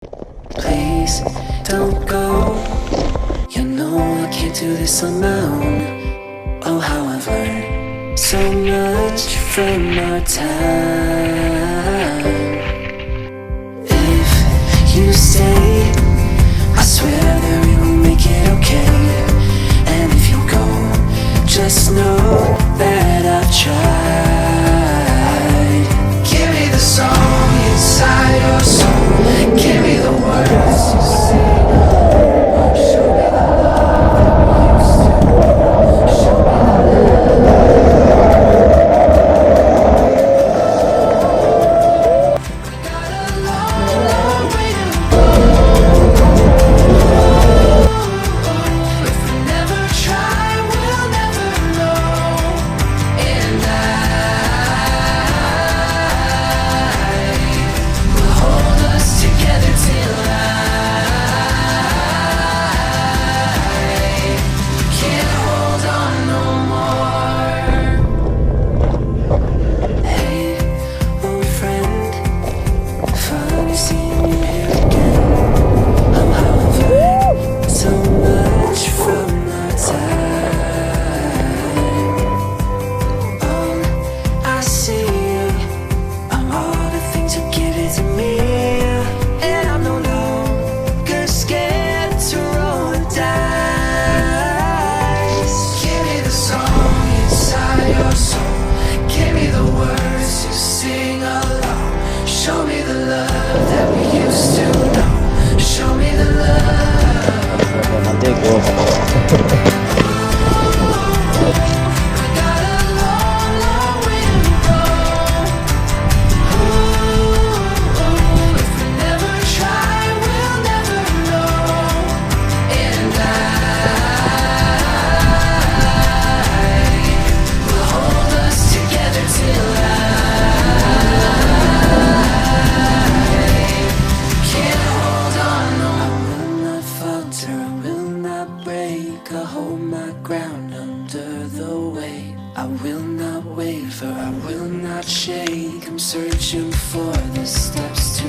Please don't go. You know I can't do this on my own. Oh, how I've learned so much from our time. If you stay, I swear that we will make it okay. And if you go, just know that I've tried. Give me the song inside your soul. Give me the words you sing. Show me the love that we used to. Show me the love. We got a long, long way to go. If we never try, we'll never know. And will hold us together till I can't hold on no more. Hey, old friend, funny seeing you here again. Oh, how I've learned so much from our time. All I see are all the things you give it to me, and I'm no longer scared to roll the dice. Give me the song inside your soul. Give me the words you sing along. Show me the love that we used to know. Show me the love. We got a long, long way to go. If we never try, we'll never know. And will hold us together till I can't hold on. No, I will not falter, I will not break. I hold my ground under the weight. I will not waver, I will not shake. I'm searching for the steps to